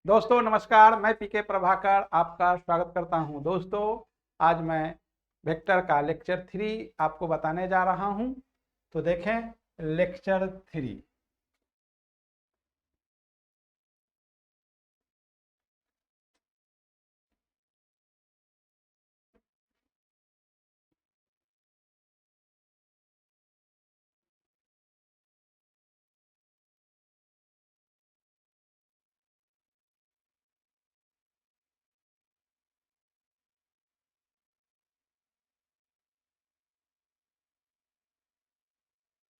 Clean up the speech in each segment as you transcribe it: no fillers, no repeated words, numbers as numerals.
दोस्तों नमस्कार, मैं पीके प्रभाकर आपका स्वागत करता हूं। दोस्तों आज मैं वेक्टर का लेक्चर 3 आपको बताने जा रहा हूं। तो देखें लेक्चर 3।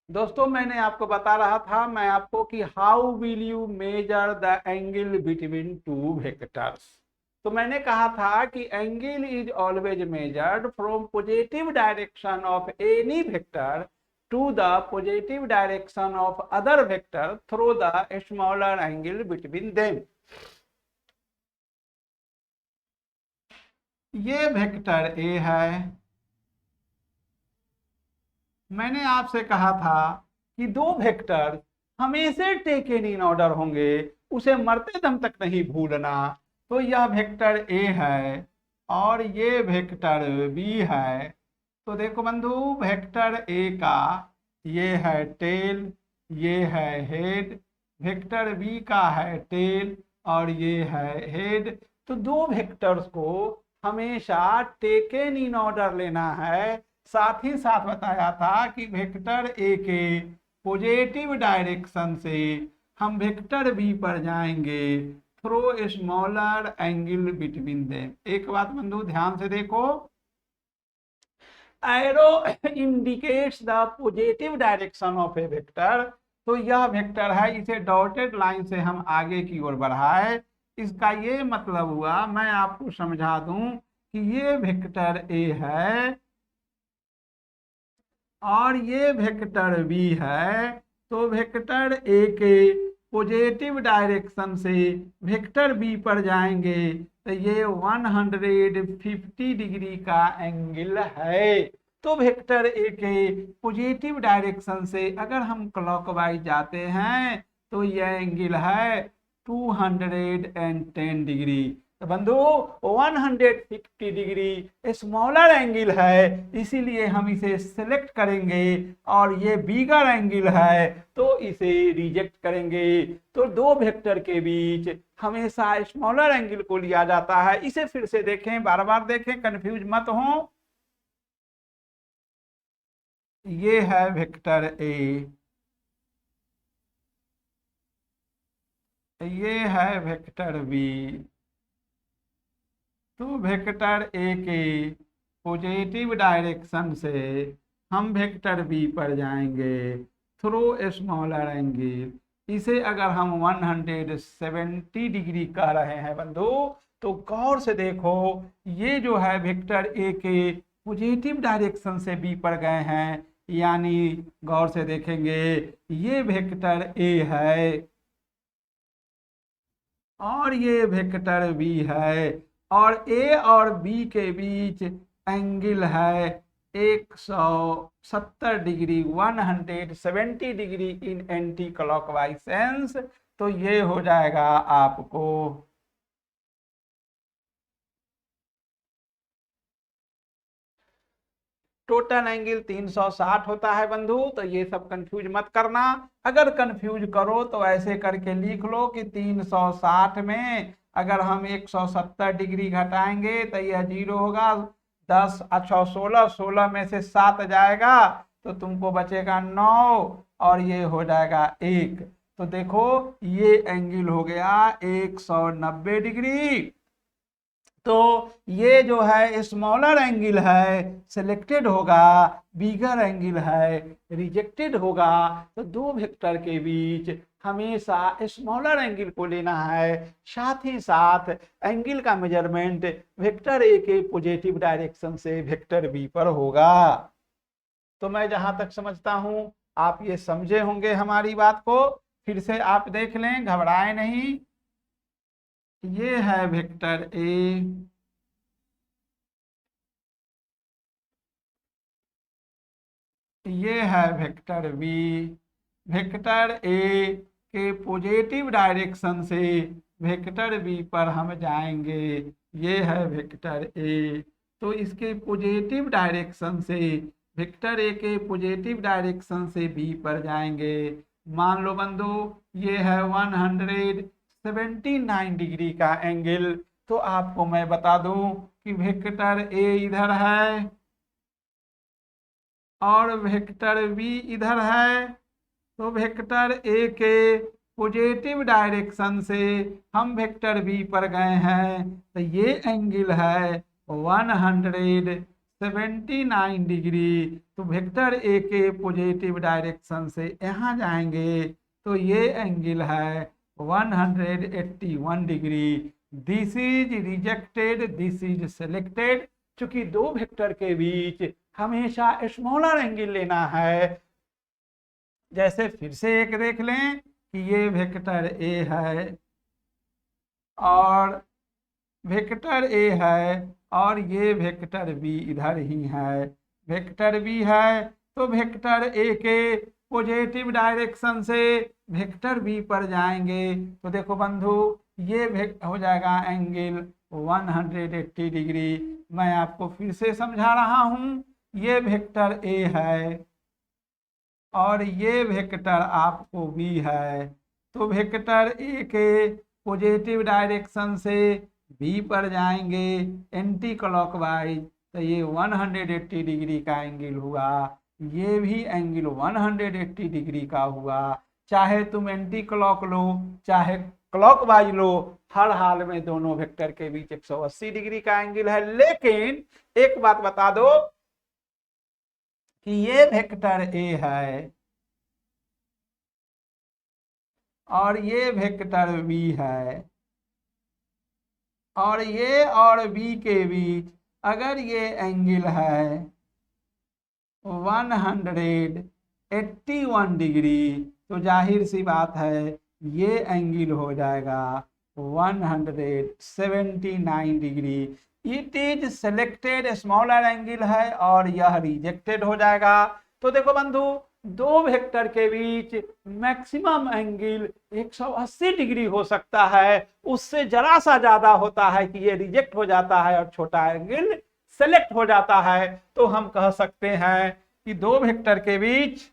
दोस्तों मैंने आपको बता रहा था मैं आपको कि how will you measure the angle between two vectors. तो मैंने कहा था कि angle is always measured from positive direction of any vector to the positive direction of other vector through the smaller angle between them. ये vector A है। मैंने आपसे कहा था कि दो वेक्टर हमेशा टेकन इन ऑर्डर होंगे, उसे मरते दम तक नहीं भूलना। तो यह वेक्टर ए है और ये वेक्टर बी है। तो देखो बंधु, वेक्टर ए का ये है टेल, ये है हेड। वेक्टर बी का है टेल और ये है हेड। तो दो वेक्टर्स को हमेशा टेकन इन ऑर्डर लेना है। साथ ही साथ बताया था कि वेक्टर ए के पॉजिटिव डायरेक्शन से हम वेक्टर बी पर जाएंगे through smaller angle between them. एक बात बंधु ध्यान से देखो, arrow indicates the positive direction of A vector. तो यह वेक्टर है, इसे डॉटेड लाइन से हम आगे की ओर बढ़ाए। इसका ये मतलब हुआ, मैं आपको समझा दूं कि ये वेक्टर ए है और ये वेक्टर बी है। तो वेक्टर ए के पॉजिटिव डायरेक्शन से वेक्टर बी पर जाएंगे तो ये 150 डिग्री का एंगल है। तो वेक्टर ए के पॉजिटिव डायरेक्शन से अगर हम क्लॉकवाइज जाते हैं तो यह एंगल है 210 डिग्री। तो बंधु 150 डिग्री स्मॉलर एंगल है, इसीलिए हम इसे सिलेक्ट करेंगे और ये बिगर एंगल है तो इसे रिजेक्ट करेंगे। तो दो वेक्टर के बीच हमेशा स्मॉलर एंगल को लिया जाता है। इसे फिर से देखें, बार बार देखें, कंफ्यूज मत हो। ये है वेक्टर ए, ये है वेक्टर बी। तो वेक्टर ए के पॉजिटिव डायरेक्शन से हम वेक्टर बी पर जाएंगे थ्रू स्मॉलर एंगल। इसे अगर हम 170 डिग्री कह रहे हैं बंधु, तो गौर से देखो, ये जो है वेक्टर ए के पॉजिटिव डायरेक्शन से बी पर गए हैं, यानी गौर से देखेंगे ये वेक्टर ए है और ये वेक्टर बी है और ए और बी के बीच एंगल है 170 degree, 170 degree in anti clockwise sense. तो ये हो जाएगा आपको टोटल एंगल 360 होता है बंधु। तो ये सब कंफ्यूज मत करना। अगर कंफ्यूज करो तो ऐसे करके लिख लो कि 360 में अगर हम 170 डिग्री घटाएंगे तो यह 0 होगा। 10 अच्छा 16, 16 में से 7 जाएगा तो तुमको बचेगा 9 और ये हो जाएगा 1। तो देखो ये एंगल हो गया 190 डिग्री। तो ये जो है स्मॉलर एंगल है सिलेक्टेड होगा, बिगर एंगल है रिजेक्टेड होगा। तो दो वेक्टर के बीच हमेशा स्मॉलर एंगल को लेना है। साथ ही साथ एंगल का मेजरमेंट वेक्टर ए के पॉजिटिव डायरेक्शन से वेक्टर बी पर होगा। तो मैं जहां तक समझता हूं आप ये समझे होंगे हमारी बात को। फिर से आप देख लें, घबराए नहीं। ये है वेक्टर ए, ये है वेक्टर बी। वेक्टर ए के पॉजिटिव डायरेक्शन से वेक्टर बी पर हम जाएंगे, ये है वेक्टर ए। तो इसके पॉजिटिव डायरेक्शन से, वेक्टर ए के पॉजिटिव डायरेक्शन से बी पर जाएंगे। मान लो बंधु ये है 179 डिग्री का एंगल। तो आपको मैं बता दूं कि वेक्टर ए इधर है और वेक्टर बी इधर है। तो वेक्टर ए के पॉजिटिव डायरेक्शन से हम वेक्टर बी पर गए हैं, तो ये एंगल है 179 डिग्री। तो वेक्टर ए के पॉजिटिव डायरेक्शन से यहाँ जाएंगे तो ये एंगल है 181 degree. This is rejected, this is selected. चूंकि दो वेक्टर के बीच हमेशा स्मॉलर एंगल लेना है। जैसे फिर से एक देख लें कि ये वेक्टर ए है और वेक्टर ए है और ये वेक्टर बी इधर ही है, वेक्टर बी है। तो वेक्टर ए के पॉजिटिव डायरेक्शन से वेक्टर बी पर जाएंगे तो देखो बंधु ये हो जाएगा एंगल 180 डिग्री। मैं आपको फिर से समझा रहा हूं, ये वेक्टर ए है और ये वेक्टर आपको बी है। तो वेक्टर ए के पॉजिटिव डायरेक्शन से बी पर जाएंगे एंटी क्लॉकवाइज, तो ये 180 डिग्री का एंगल हुआ, ये भी एंगल 180 डिग्री का हुआ। चाहे तुम एंटी क्लॉक लो चाहे क्लॉकवाइज लो, हर हाल में दोनों वेक्टर के बीच 180 डिग्री का एंगल है। लेकिन एक बात बता दो कि ये वेक्टर ए है और ये वेक्टर बी है और ये और बी के बीच अगर ये एंगल है 181 डिग्री, तो जाहिर सी बात है ये एंगल हो जाएगा 179 degree. It is selected, smaller angle है और यह रिजेक्टेड हो जाएगा। तो देखो बंधु दो वेक्टर के बीच मैक्सिमम एंगल 180 डिग्री हो सकता है, उससे जरा सा ज्यादा होता है कि ये रिजेक्ट हो जाता है और छोटा एंगल सेलेक्ट हो जाता है। तो हम कह सकते हैं कि दो वेक्टर के बीच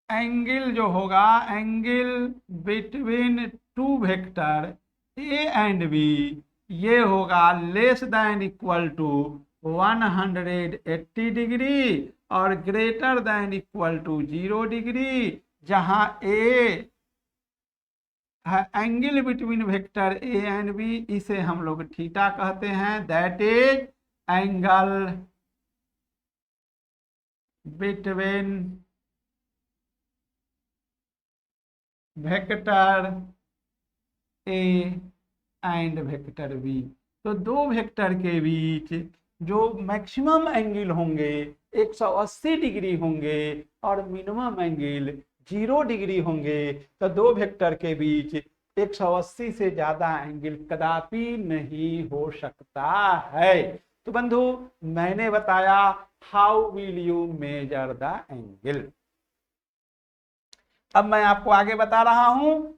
एंगल जो होगा, angle between two vector A and B, ये होगा less than equal to 180 degree और greater than equal to 0 degree. जहां ए है angle between vector A and B, इसे हम लोग थीटा कहते हैं। That is angle between vector A and vector B. तो दो वेक्टर के बीच जो मैक्सिमम एंगल होंगे 180 डिग्री होंगे और मिनिमम एंगल 0 डिग्री होंगे। तो दो वेक्टर के बीच 180 से ज्यादा एंगल कदापि नहीं हो सकता है। तो बंधु मैंने बताया how will you measure the angle. अब मैं आपको आगे बता रहा हूं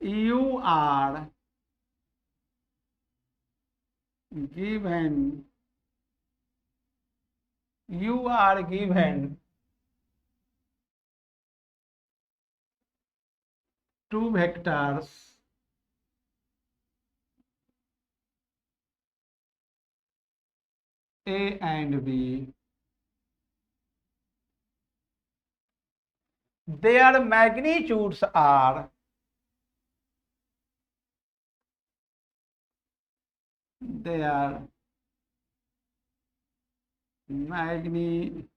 you are given two vectors A and B, their magnitudes are their magnitudes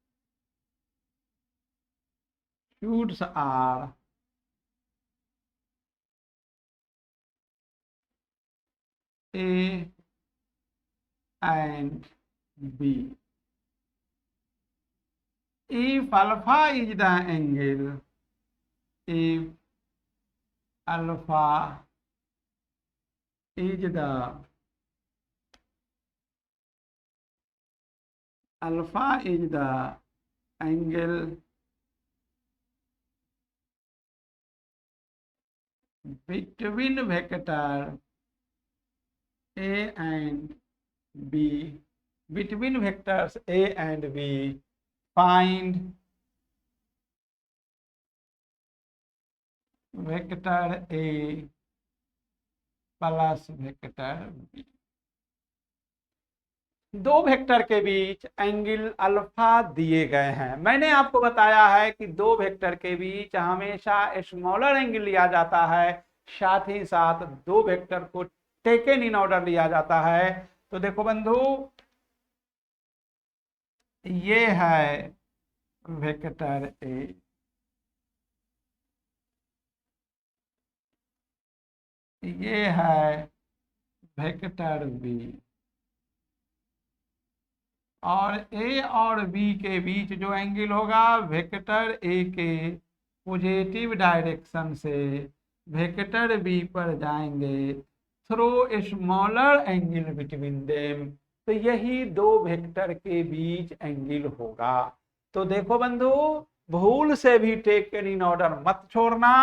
are A and B. If alpha is the angle, if alpha is the alpha is the angle between vector A and B, between vectors A and B, find vector A plus vector B। दो vector के बीच angle alpha दिए गए हैं। मैंने आपको बताया है कि दो वेक्टर के बीच हमेशा स्मॉलर एंगल लिया जाता है, साथ ही साथ दो वेक्टर को टेकन इन ऑर्डर लिया जाता है। तो देखो बंधु, ये है वेक्टर ए, ये है वेक्टर बी, और ए और बी के बीच जो एंगल होगा वेक्टर ए के पॉजिटिव डायरेक्शन से वेक्टर बी पर जाएंगे through smaller angle between them, तो यही दो वेक्टर के बीच एंगल होगा। तो देखो बंधु, भूल से भी टेकन इन ऑर्डर मत छोड़ना।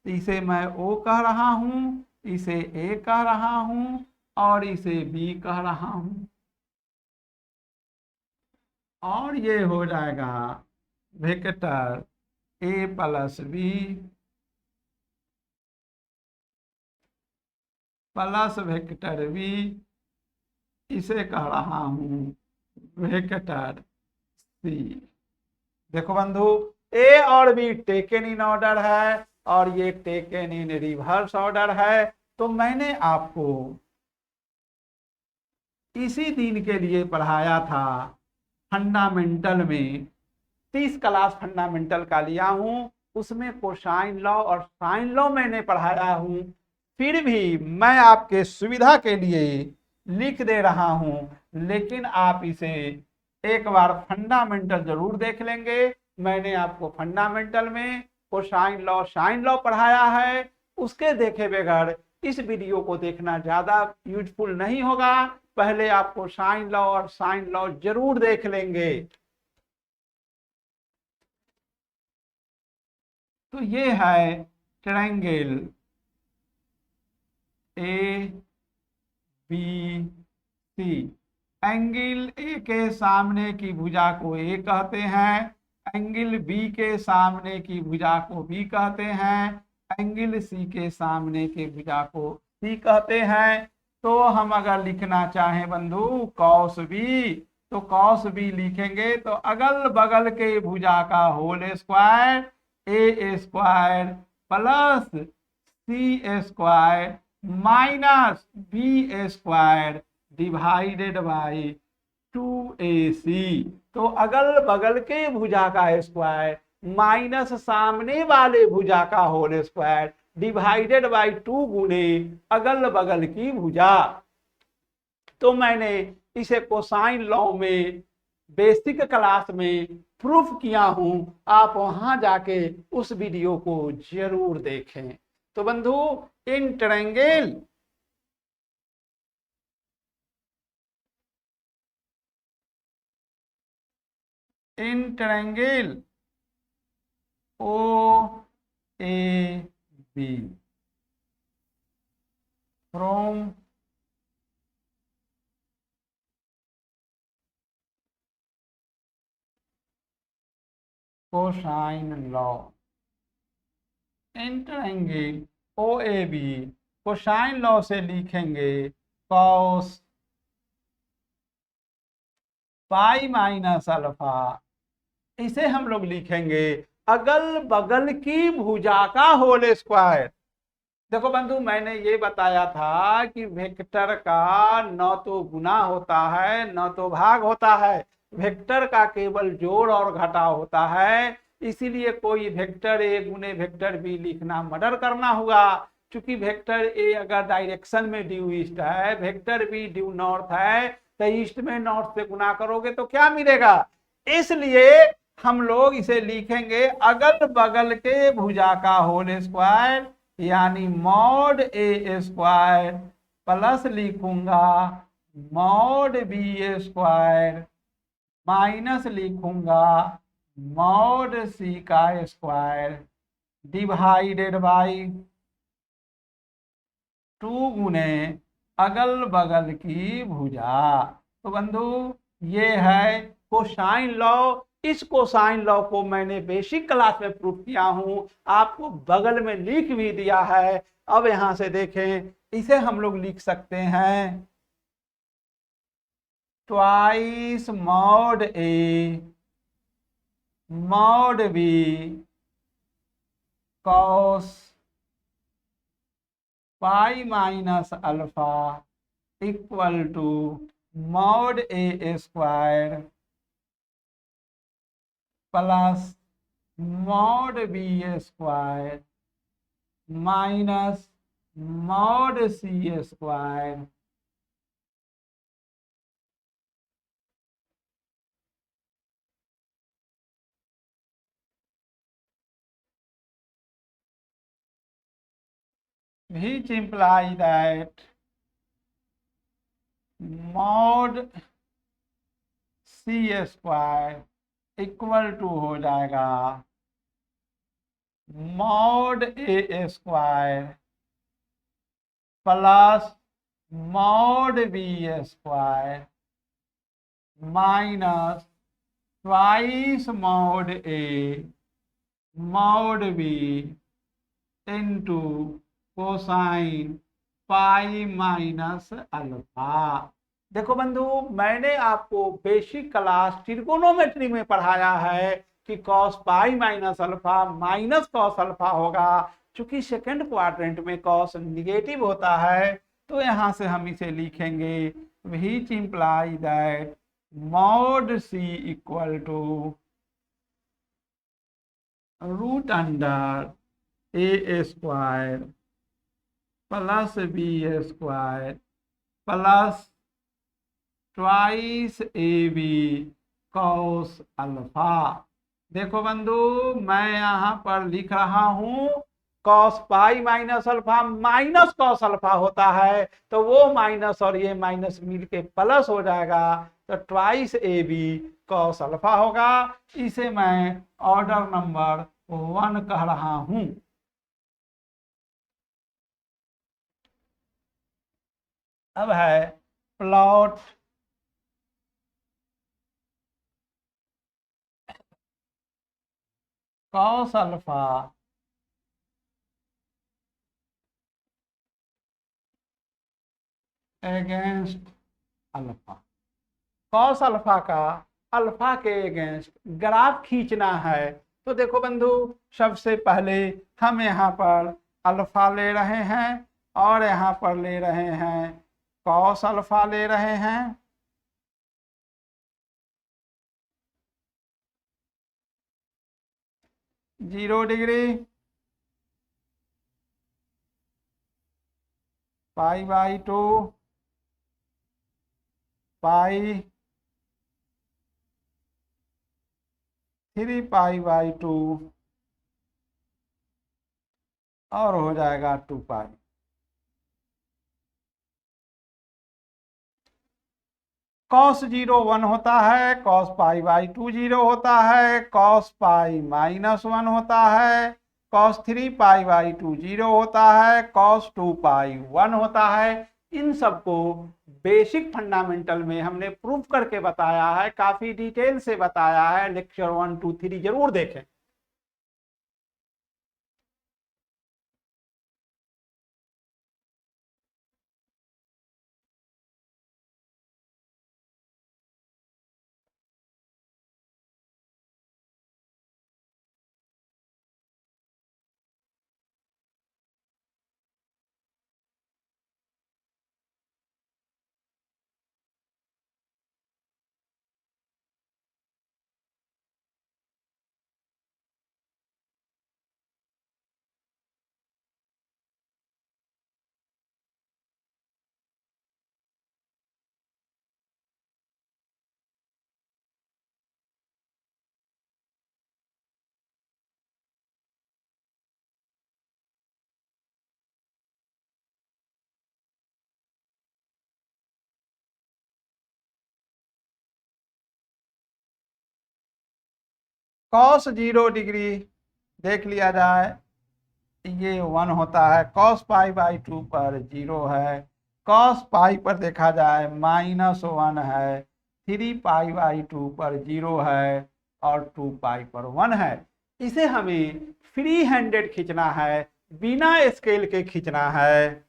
इसे मैं ओ कह रहा हूं, इसे ए कह रहा हूं और इसे बी कह रहा हूं, और ये हो जाएगा vector A plus B plus vector B, इसे कह रहा हूं वेक्टर सी। देखो बंधु, ए और बी टेकन इन ऑर्डर है और ये टेकन इन रिवर्स ऑर्डर है। तो मैंने आपको इसी दिन के लिए पढ़ाया था फंडामेंटल में, 30 क्लास फंडामेंटल का लिया हूं, उसमें कोसाइन लॉ और साइन लॉ मैंने पढ़ाया हूं। फिर भी मैं आपके सुविधा के लिए लिख दे रहा हूं, लेकिन आप इसे एक बार फंडामेंटल जरूर देख लेंगे। मैंने आपको फंडामेंटल में कोसाइन लॉ साइन लॉ पढ़ाया है, उसके देखे बगैर इस वीडियो को देखना ज्यादा यूजफुल नहीं होगा। पहले आपको साइन लॉ और साइन लॉ जरूर देख लेंगे। तो ये है triangle A B C. Angle A के सामने की भुजा को ए कहते हैं, एंगल बी के सामने की भुजा को बी कहते हैं, एंगल सी के सामने के भुजा को सी कहते हैं। तो हम अगर लिखना चाहें बंधु कॉस बी, तो कॉस बी लिखेंगे तो अगल बगल के भुजा का whole square A square plus C square minus B square divided by 2ac। तो अगल बगल के भुजा का स्क्वायर माइनस सामने वाले भुजा का होल स्क्वायर डिवाइडेड बाई 2 गुने अगल बगल की भुजा। तो मैंने इसे कोसाइन लॉ में बेसिक क्लास में प्रूफ किया हूं, आप वहां जाके उस वीडियो को जरूर देखें। तो बंधु, in triangle O A B from cosine law, in triangle O A B cosine law से लिखेंगे कॉस पाई माइनस अल्फा, इसे हम लोग लिखेंगे अगल बगल की भुजा का होल स्क्वायर। देखो बंधु, मैंने ये बताया था कि वेक्टर का न तो गुना होता है न तो भाग होता है, वेक्टर का केवल जोड़ और घटाव होता है। इसीलिए कोई वेक्टर ए गुने वेक्टर बी लिखना मर्डर करना हुआ। चूंकि वेक्टर ए अगर डायरेक्शन में ड्यू ईस्ट है, वेक्टर बी ड्यू नॉर्थ है, तो ईस्ट में नॉर्थ से गुना करोगे तो क्या मिलेगा। इसलिए हम लोग इसे लिखेंगे अगल बगल के भुजा का होल स्क्वायर यानी मॉड ए स्क्वायर प्लस लिखूंगा मॉड बी स्क्वायर माइनस लिखूंगा मॉड सी का स्क्वायर डिवाइडेड बाई 2 गुने अगल बगल की भुजा। तो बंधु ये है कोसाइन लॉ। इस कोसाइन लॉ को मैंने बेसिक क्लास में प्रूफ किया हूं, आपको बगल में लिख भी दिया है। अब यहां से देखें, इसे हम लोग लिख सकते हैं twice mod A mod B cos pi minus alpha equal to mod A square plus mod B square minus mod C square which imply that mod C square equal to हो जाएगा mod A square plus mod B square minus twice mod A mod B into cosine pi minus alpha. देखो बंधु, मैंने आपको basic class trigonometry में पढ़ाया है कि cos pi minus alpha minus cos alpha होगा। चूंकि सेकंड क्वाड्रेंट में कॉस निगेटिव होता है, तो यहां से हम इसे लिखेंगे which imply that mod C equal to root under A square plus B square plus twice A B cos alpha. देखो बंधु, मैं यहां पर लिख रहा हूं cos pi minus alpha minus cos alpha होता है, तो वो माइनस और ये माइनस मिलके प्लस हो जाएगा, तो twice A B cos alpha होगा। इसे मैं ऑर्डर नंबर 1 कह रहा हूं। अब है plot cos alpha against alpha. Cos alpha का अल्फा के अगेंस्ट ग्राफ खींचना है। तो देखो बंधु, सबसे पहले हम यहाँ पर अल्फा ले रहे हैं और यहाँ पर ले रहे हैं कॉस अल्फा ले रहे हैं। 0 degree pi by 2 pi 3 pi by 2 और हो जाएगा 2 पाई। कॉस 0 1 होता है, कॉस पाई बाई 2 0 होता है, कॉस पाई माइनस 1 होता है, कॉस 3 पाई बाई 2 0 होता है, कॉस 2 पाई 1 होता है। इन सबको बेसिक फंडामेंटल में हमने प्रूफ करके बताया है, काफी डिटेल से बताया है। लेक्चर 1 2 3 जरूर देखें। cos 0 डिग्री देख लिया जाए, ये 1 होता है। cos पाई बाई 2 पर 0 है। cos पाई पर देखा जाए -1 है। 3 पाई बाई 2 पर 0 है और 2 पाई पर 1 है। इसे हमें फ्री हैंडेड खींचना है, बिना स्केल के खींचना है।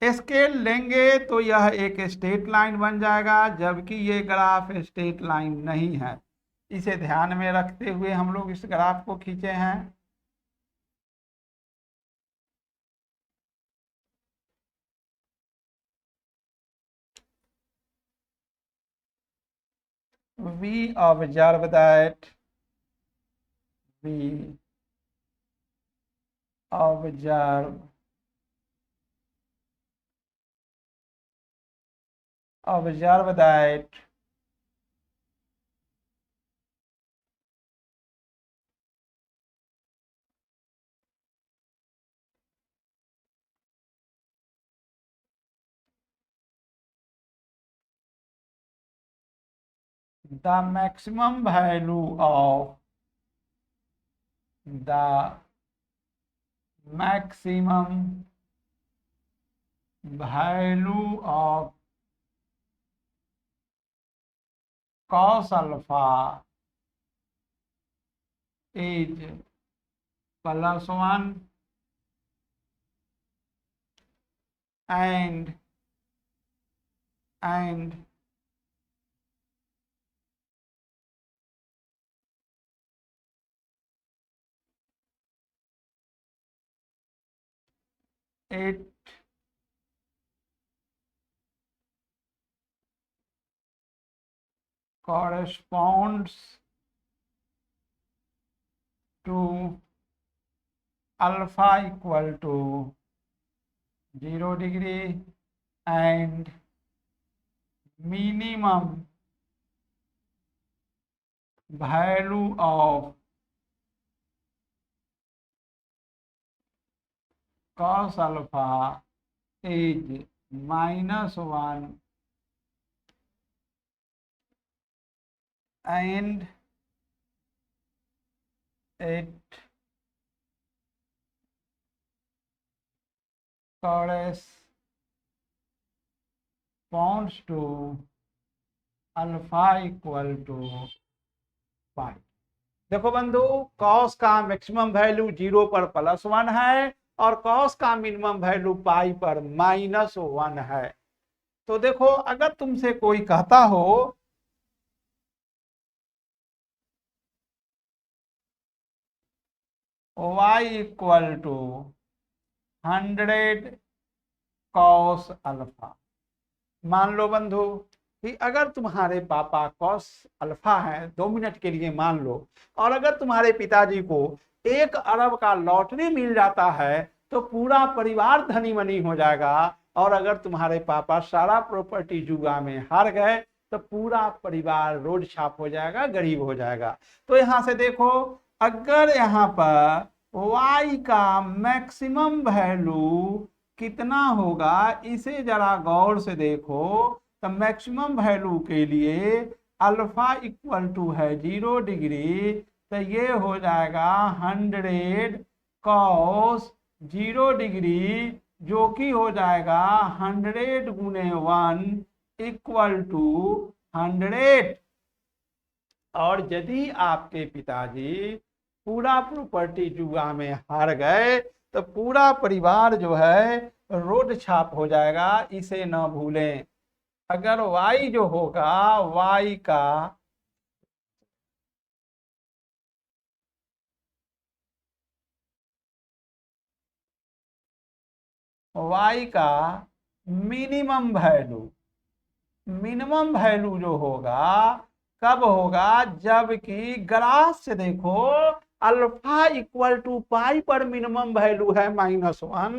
स्केल लेंगे तो यह एक स्ट्रेट लाइन बन जाएगा, जबकि ये ग्राफ स्ट्रेट लाइन नहीं है। इसे ध्यान में रखते हुए हम लोग इस ग्राफ को खींचे हैं। we observe that we observe that the maximum value of the maximum value of cos alpha is +1 and it corresponds to alpha equal to 0 degree and minimum value of cos alpha is -1 and it corresponds to alpha equal to pi. देखो बंधु, cos का maximum value 0 पर +1 है और cos का minimum value pi पर -1 है। तो देखो, अगर तुमसे कोई कहता हो y equal to 100 cos alpha, मान लो बंधु कि अगर तुम्हारे पापा कॉस अल्फा है, 2 मिनट के लिए मान लो, और अगर तुम्हारे पिताजी को 1 अरब का लॉटरी मिल जाता है तो पूरा परिवार धनी मनी हो जाएगा, और अगर तुम्हारे पापा सारा प्रॉपर्टी जुआ में हार गए तो पूरा परिवार रोड छाप हो जाएगा, गरीब हो जाएगा। तो यहां से देखो, अगर यहाँ पर y का मैक्सिमम वैल्यू कितना होगा, इसे जरा गौर से देखो। तो मैक्सिमम वैल्यू के लिए अल्फा इक्वल टू है 0 डिग्री, तो ये हो जाएगा 100 कॉस 0 डिग्री, जो कि हो जाएगा 100 गुने 1 इक्वल टू 100। और यदि आपके पिताजी पूरा प्रॉपर्टी जुआ में हार गए तो पूरा परिवार जो है रोड छाप हो जाएगा, इसे न भूलें। अगर y जो होगा, y का मिनिमम वैल्यू जो होगा कब होगा, जबकि ग्राफ से देखो अल्फा इक्वल टू पाई पर मिनिमम वैल्यू है -1,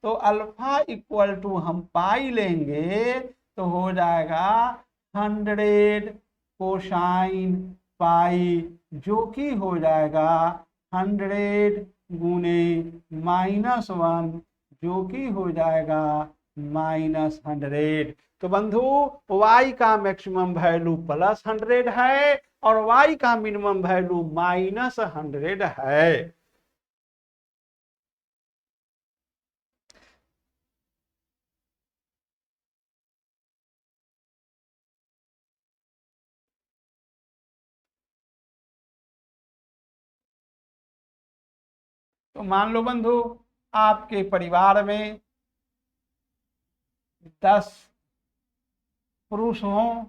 तो अल्फा इक्वल टू हम पाई लेंगे तो हो जाएगा 100 कोसाइन पाई, जो कि हो जाएगा 100 गुने -1, जो कि हो जाएगा -100। तो बंधु, y का मैक्सिमम वैल्यू +100 है और y का मिनिमम वैल्यू -100 है। तो मान लो बंधु आपके परिवार में 10 पुरुष हों,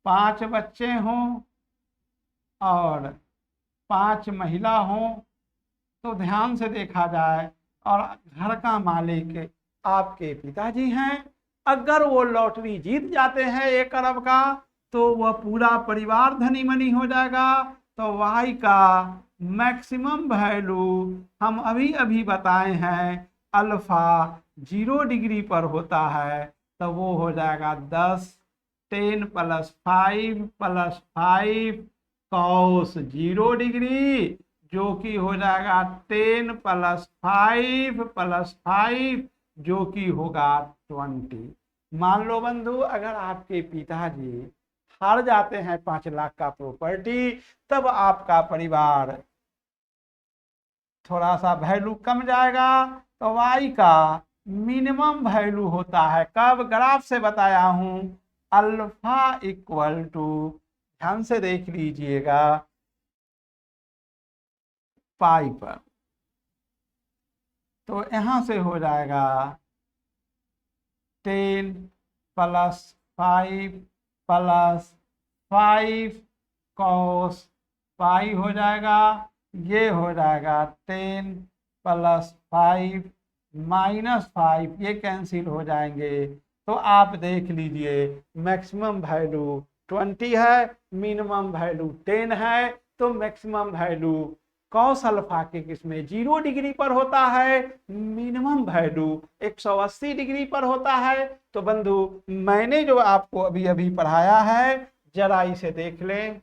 5 बच्चे हों और 5 महिला हों। तो ध्यान से देखा जाए और घर का मालिक आपके पिताजी हैं। अगर वो लॉटरी जीत जाते हैं 1 अरब का तो वह पूरा परिवार धनी मनी हो जाएगा। तो y का मैक्सिमम वैल्यू हम अभी अभी बताए हैं अल्फा 0 डिग्री पर होता है, तो वो हो जाएगा 10 10 + 5 + 5 cos 0 डिग्री, जो कि हो जाएगा 10 + 5 + 5 जो कि होगा 20। मान लो बंधु अगर आपके पिताजी हार जाते हैं 5 लाख का प्रॉपर्टी, तब आपका परिवार थोड़ा सा वैल्यू कम जाएगा। तो y का मिनिमम वैल्यू होता है कब, ग्राफ से बताया हूं, अल्फा इक्वल टू, ध्यान से देख लीजिएगा, पाई पर। तो यहां से हो जाएगा 10 + 5 + 5 cos पाई हो जाएगा। ये हो जाएगा 10 + 5 - 5, ये कैंसिल हो जाएंगे। तो आप देख लीजिए मैक्सिमम वैल्यू 20 है, मिनिमम वैल्यू 10 है। तो मैक्सिमम वैल्यू कॉस अल्फा के किसमें 0 डिग्री पर होता है, मिनिमम वैल्यू 180 डिग्री पर होता है। तो बंधु मैंने जो आपको अभी अभी पढ़ाया है जरा इसे देख लें।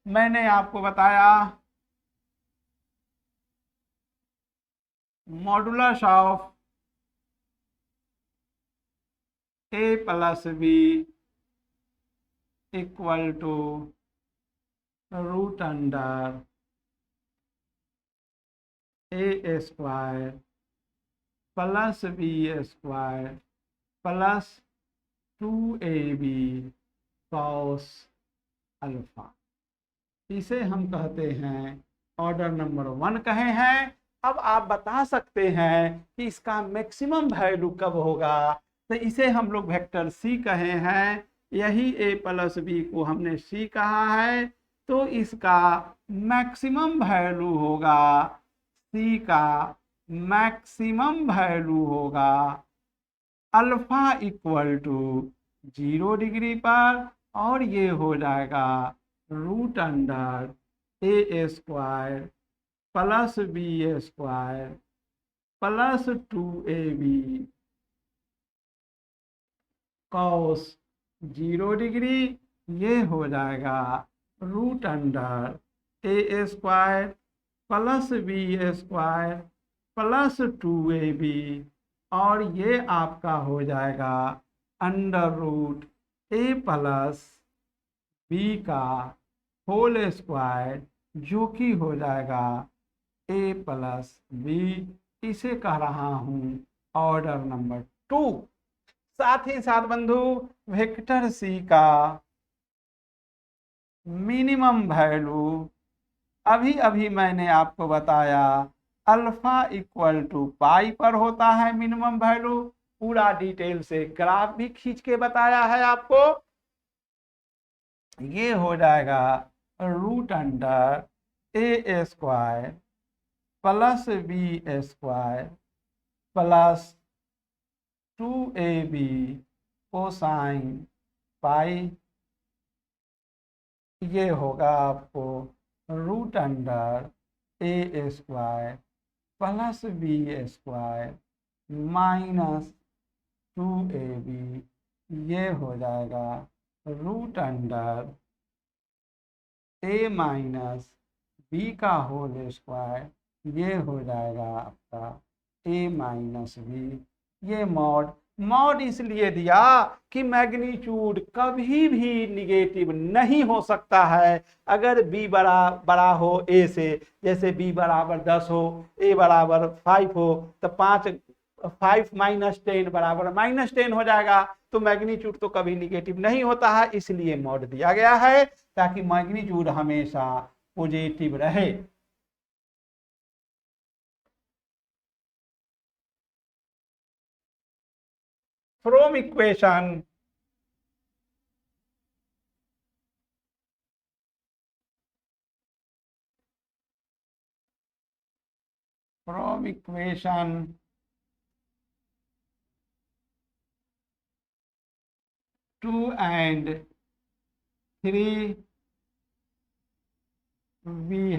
मैंने आपको बताया modulus of a + b equal to root under a square plus b square plus 2ab cos alpha. इसे हम कहते हैं ऑर्डर नंबर 1 कहे हैं। अब आप बता सकते हैं कि इसका मैक्सिमम वैल्यू कब होगा, तो इसे हम लोग वेक्टर सी कहे हैं। यही a + b को हमने सी कहा है। तो इसका मैक्सिमम वैल्यू होगा, सी का मैक्सिमम वैल्यू होगा अल्फा इक्वल टू 0 डिग्री पर, और ये हो जाएगा root under a square plus b square plus 2ab cos 0 degree. ये हो जाएगा root under a square plus b square plus 2ab, और ये आपका हो जाएगा अंडर रूट a + b का होल स्क्वायर, जो कि हो जाएगा a + b। इसे कह रहा हूं ऑर्डर नंबर 2। साथ ही साथ बंधु वेक्टर सी का मिनिमम वैल्यू अभी अभी मैंने आपको बताया अल्फा इक्वल टू पाई पर होता है मिनिमम वैल्यू। पूरा डिटेल से ग्राफ भी खींच के बताया है आपको। ये हो जाएगा root under a square plus b square plus 2ab cosine pi. ये होगा आपको root under a square plus b square minus 2ab। ये हो जाएगा root under a minus b का होल स्क्वायर। ये हो जाएगा आपका a माइनस b। ये मॉड मॉड इसलिए दिया कि मैग्नीट्यूड कभी भी निगेटिव नहीं हो सकता है अगर b बड़ा बड़ा हो a से। जैसे b बराबर 10 हो, a बराबर 5 हो, तो 5 माइनस 10 बराबर माइनस 10 हो जाएगा। तो मैग्नीट्यूड तो कभी निगेटिव नहीं होता है, इसलिए मॉड दिया गया है ताकि मैग्नीट्यूड हमेशा पॉजिटिव रहे। From equation from equation 2 and 3 we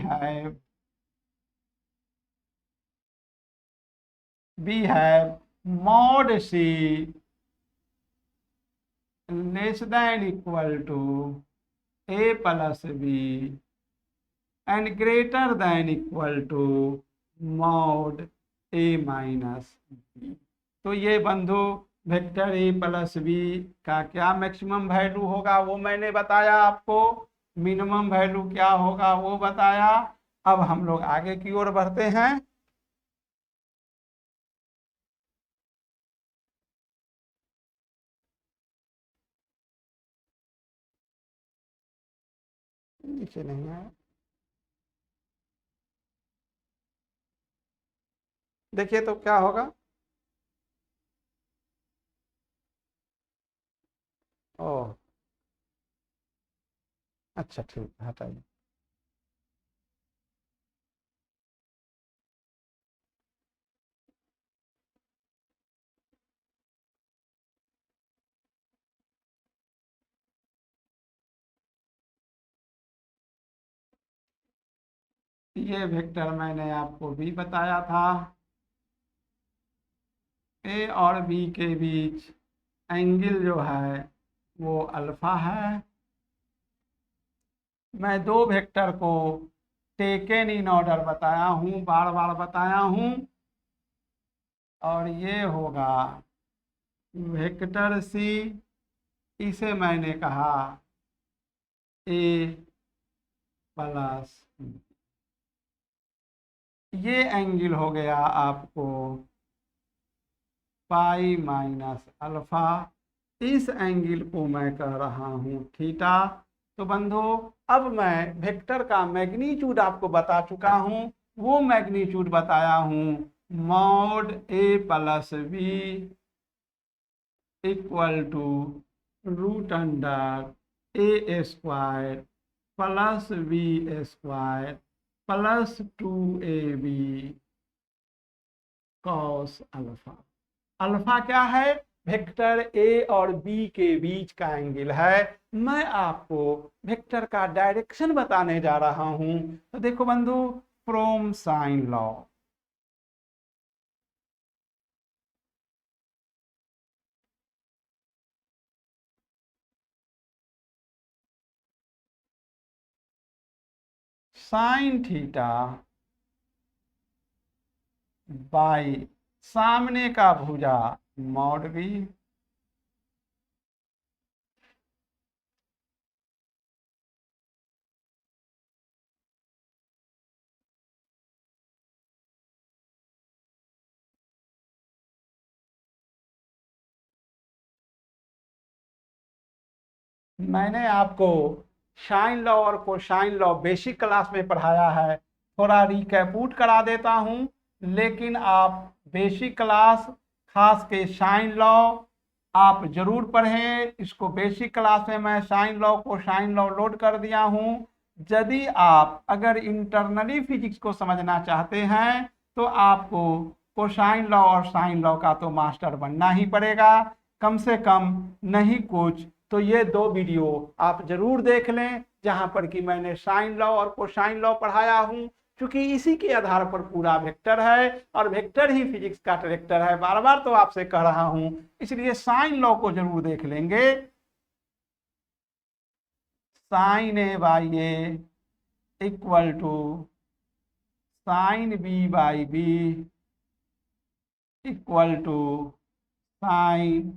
have mod c less than equal to a plus b and greater than equal to mod a minus b। तो ये बंधु वेक्टर ए प्लस बी का क्या maximum value होगा वो मैंने बताया आपको, मिनिमम वैल्यू क्या होगा वो बताया। अब हम लोग आगे की ओर बढ़ते हैं। नीचे नहीं है, देखिए तो क्या होगा। ओ अच्छा ठीक है, हटाइए। ये वेक्टर मैंने आपको भी बताया था, ए और बी के बीच एंगल जो है वो अल्फा है। मैं दो वेक्टर को टेकन इन ऑर्डर बताया हूं, बार बार बताया हूं, और ये होगा वेक्टर सी, इसे मैंने कहा ए प्लस, ये एंगल हो गया आपको पाई माइनस अल्फा, इस एंगल को मैं कह रहा हूं थीटा। तो बंधु अब मैं वेक्टर का मैग्नीट्यूड आपको बता चुका हूं, वो मैग्नीट्यूड बताया हूं mod A plus B equal to root under A square plus B square plus 2ab cos alpha. Alpha क्या है? वेक्टर ए और बी के बीच का एंगल है। मैं आपको वेक्टर का डायरेक्शन बताने जा रहा हूं। तो देखो बंधु, from sine law, sine theta by सामने का भुजा मॉड बी, मैंने आपको साइन लॉ और कोसाइन लॉ बेसिक क्लास में पढ़ाया है, थोड़ा रिकैपूट करा देता हूं। लेकिन आप बेसिक क्लास खास के साइन लॉ आप जरूर पढ़ें। इसको बेसिक क्लास में मैं sine law cosine law load कर दिया हूं। यदि आप अगर इंटरनली फिजिक्स को समझना चाहते हैं तो आपको कोसाइन लॉ और साइन लॉ का तो मास्टर बनना ही पड़ेगा, कम से कम नहीं कुछ तो ये दो वीडियो आप जरूर देख लें जहां पर कि मैंने साइन लॉ और कोसाइन लॉ पढ़ाया हूं। क्योंकि इसी के आधार पर पूरा वेक्टर है और वेक्टर ही फिजिक्स का ट्रैक्टर है, बार बार तो आपसे कह रहा हूं, इसलिए साइन लॉ को जरूर देख लेंगे। Sine A by A equal to sine B by B equal to sine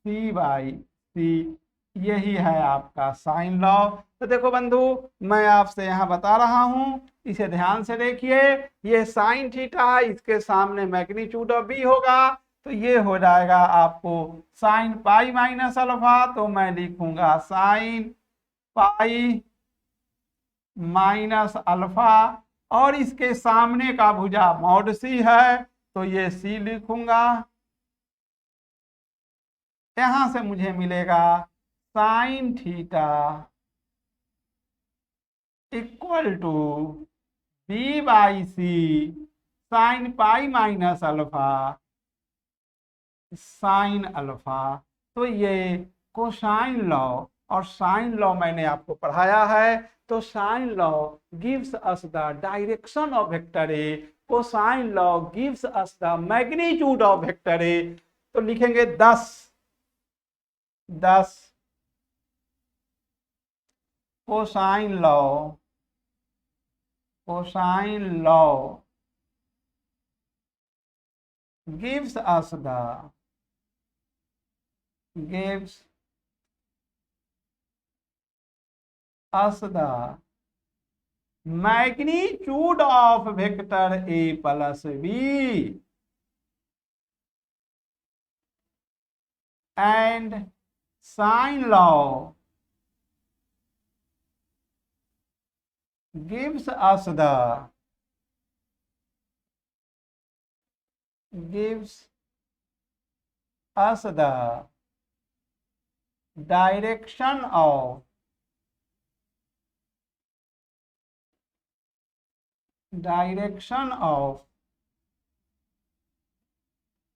C by C, यही है आपका साइन लॉ। तो देखो बंधु, मैं आपसे यहाँ बता रहा हूँ, इसे ध्यान से देखिए। ये साइन थीटा, इसके सामने मैग्नीट्यूड ऑफ बी होगा, तो ये हो जाएगा आपको साइन पाई माइनस अल्फा। तो मैं लिखूंगा साइन पाई माइनस अल्फा, और इसके सामने का भुजा मॉड सी है, तो ये सी लिखूंगा। यहां से मुझे मिलेगा sine theta equal to B by C sine pi minus alpha sine alpha. तो ये कोसाइन लॉ, और साइन लॉ मैंने आपको पढ़ाया है। तो sine law gives us the direction of vector A, cosine law gives us the magnitude of vector A. तो लिखेंगे 10 cosine law gives us the magnitude of vector A plus B, and sine law gives us the direction of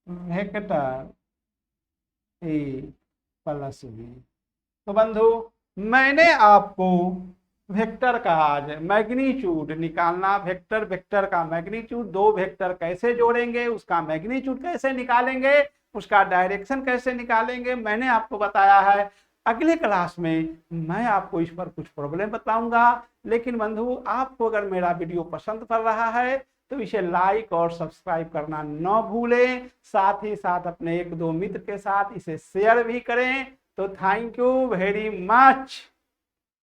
vector A plus B. तो बंधु, मैंने आपको vector का आज magnitude निकालना, vector का मैग्नीट्यूड, दो वेक्टर कैसे जोड़ेंगे, उसका मैग्नीट्यूड कैसे निकालेंगे, उसका डायरेक्शन कैसे निकालेंगे, मैंने आपको बताया है। अगले क्लास में मैं आपको इस पर कुछ प्रॉब्लम बताऊंगा। लेकिन बंधु, आपको अगर मेरा वीडियो पसंद पड़ रहा है तो इसे लाइक और सब्सक्राइब करना न भूलें। साथ ही साथ अपने एक दो मित्र के साथ इसे शेयर भी करें। तो थैंक यू वेरी मच।